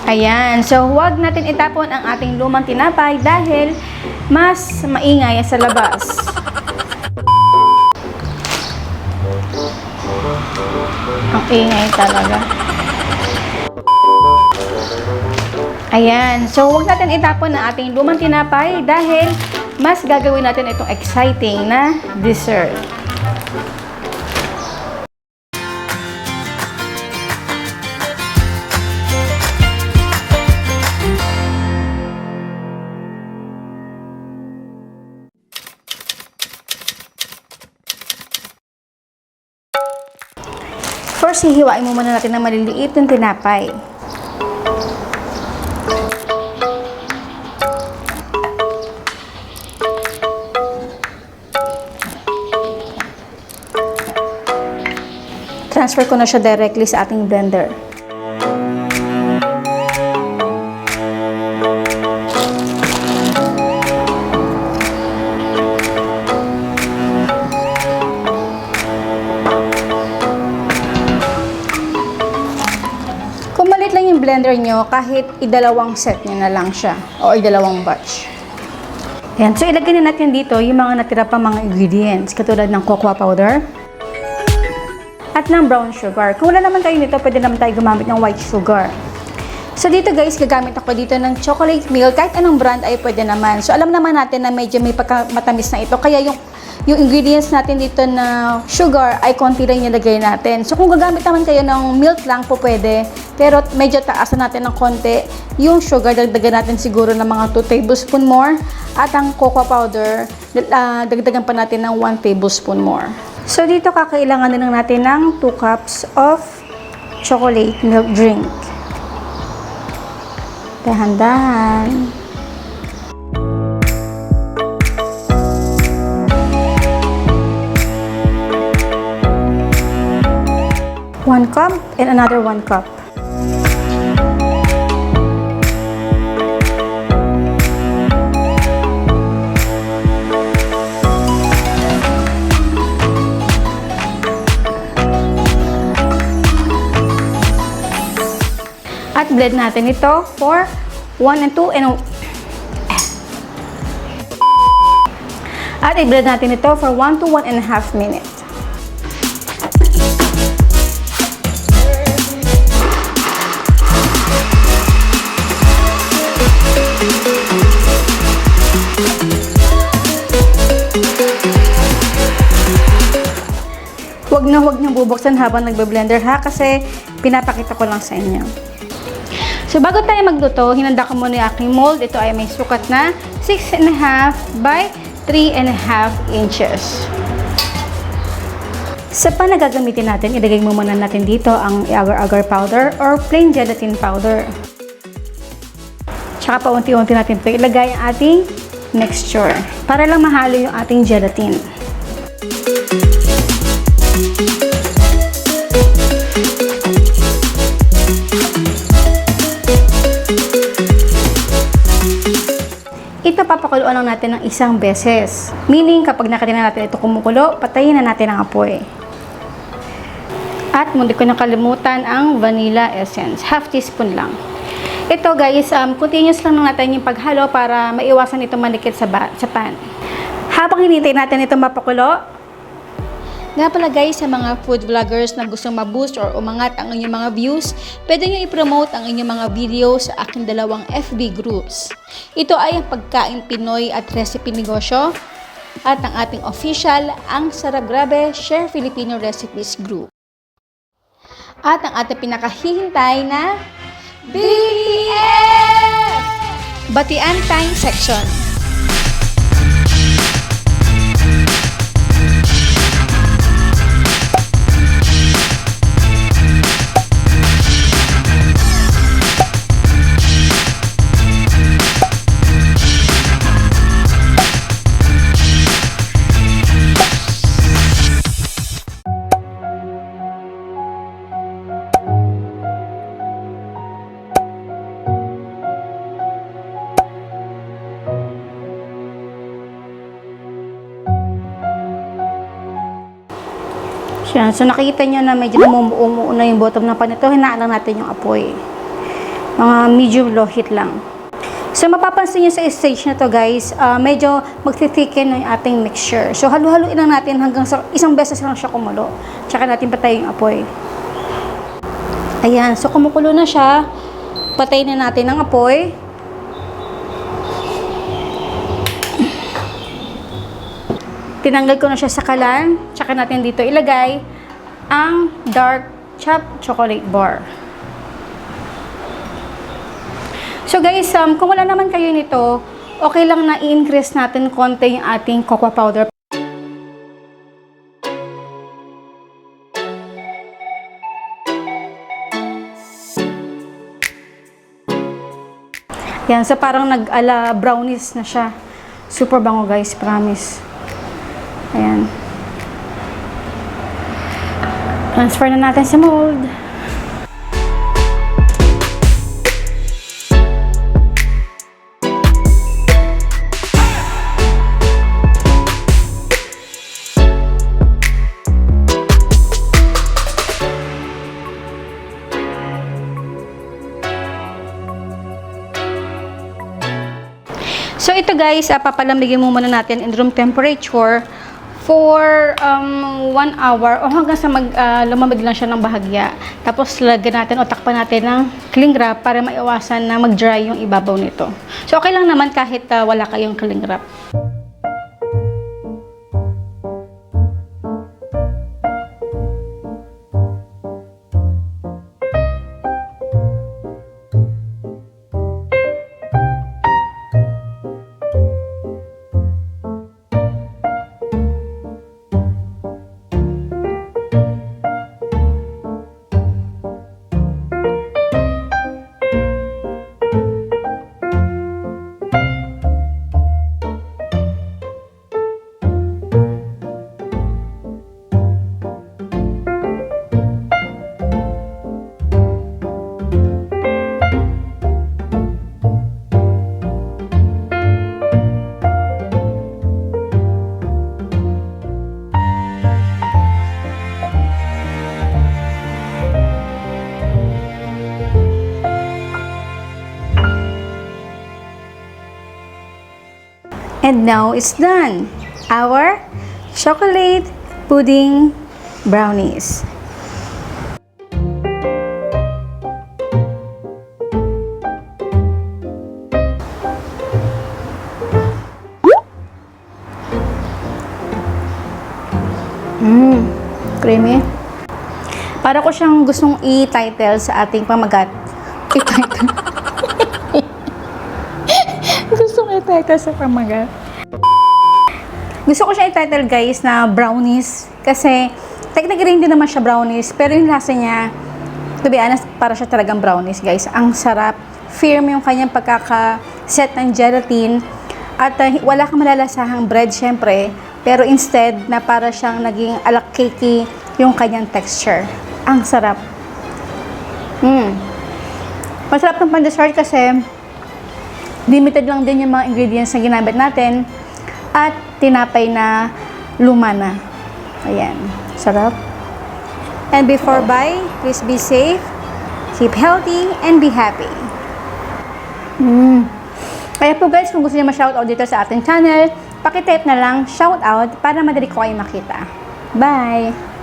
Ayan. So, huwag natin itapon ang ating lumang tinapay dahil mas maingay sa labas. Ang ingay talaga. Ayan. So, huwag natin itapon ang ating lumang tinapay dahil mas gagawin natin itong exciting na dessert. First, hihiwain mo muna natin ng maliliit ng tinapay. Transfer ko na siya directly sa ating blender. Kung maliit lang yung blender nyo, kahit idalawang set nyo na lang siya o idalawang batch. Ayan. So, ilagay na natin dito yung mga natira pa mga ingredients katulad ng cocoa powder at ng brown sugar. Kung wala naman tayo nito, pwede naman tayo gumamit ng white sugar. So, dito guys, gagamit ako dito ng chocolate milk. Kahit anong brand ay pwede naman. So, alam naman natin na medyo may pagkamatamis na ito. Kaya yung ingredients natin dito na sugar ay konti lang nilagay natin. So, kung gagamit naman kayo ng milk lang po pwede. Pero medyo taasan natin ng konti. Yung sugar, dagdagan natin siguro ng mga 2 tablespoon more. At ang cocoa powder, dagdagan pa natin ng 1 tablespoon more. So, dito kakailangan na lang natin ng 2 cups of chocolate milk drink. Dahan-dahan. One cup and another 1 cup. At blend natin ito for 1 and 2 and at i-blend natin ito for 1 to 1.5 minutes. Huwag niyong bubuksan habang nagbe-blender ha, kasi pinapakita ko lang sa inyo. So, bago tayo magluto, hinanda ko muna yung aking mold. Ito ay may sukat na 6.5 by 3.5 inches. Sa pan na gagamitin natin, ilagay muna natin dito ang agar-agar powder or plain gelatin powder. Tsaka paunti-unti natin ito ilagay ang ating mixture para lang mahalo yung ating gelatin. Ito papakuluan lang natin ng 1 beses. Meaning, kapag nakatingin natin ito kumukulo, patayin na natin ang apoy. At hindi ko nakalimutan ang vanilla essence. Half teaspoon lang. Ito guys, continuous lang natin yung paghalo para maiwasan ito manikit sa pan. Habang hinintay natin ito mapakulo, nga pala guys, sa mga food vloggers na gustong ma-boost or umangat ang inyong mga views, pwede nyo i-promote ang inyong mga video sa aking 2 FB groups. Ito ay ang Pagkain Pinoy at Recipe Negosyo at ang ating official, ang Sarap Grabe Share Filipino Recipes Group. At ang ating pinakahihintay na BTS! Batian Time Section. Yan. So, nakikita nyo na medyo namumuo na yung bottom ng pan ito. Hinaan lang natin yung apoy. Mga medium low heat lang. So, mapapansin nyo sa stage na to guys, medyo magti-thicken yung ating mixture. So, halu-haluin lang natin hanggang sa isang beses lang siya kumulo. Tsaka natin patayin yung apoy. Ayan, so kumukulo na siya. Patayin na natin ang apoy. Tinanggal ko na siya sa kalan. Tsaka natin dito ilagay ang dark chopped chocolate bar. So guys, kung wala naman kayo nito, okay lang na i-increase natin konti yung ating cocoa powder. Yan, so parang nag-ala brownies na siya. Super bango guys, promise. Ayan. Transfer na natin sa mold. So ito guys, papalamigin mo muna natin in room temperature for 1 hour o hanggang sa lumamig lang siya ng bahagya. Tapos lagyan natin o takpan natin ng cling wrap para maiwasan na mag-dry yung ibabaw nito. So okay lang naman kahit wala kayong cling wrap. And now it's done. Our chocolate pudding brownies. Creamy. Para ko siyang gustong i-title sa ating pamagat. I-title. Gustong i-title sa pamagat. Gusto ko siya i-title guys na brownies. Kasi technically hindi naman siya brownies. Pero yung lasa niya, to be honest, para siya talagang brownies guys. Ang sarap. Firm yung kanyang pagkaka-set ng gelatin. At wala kang malalasahang bread syempre. Pero instead, na para siyang naging alak cakey yung kanyang texture. Ang sarap. Masarap ng pan-dessert kasi limited lang din yung mga ingredients na ginamit natin at tinapay na luma na. Ayan. Sarap. And before buy, please be safe, keep healthy, and be happy. Kaya po guys, kung gusto niyo ma-shoutout dito sa ating channel, paki-type na lang shoutout para madali ko kayo makita. Bye!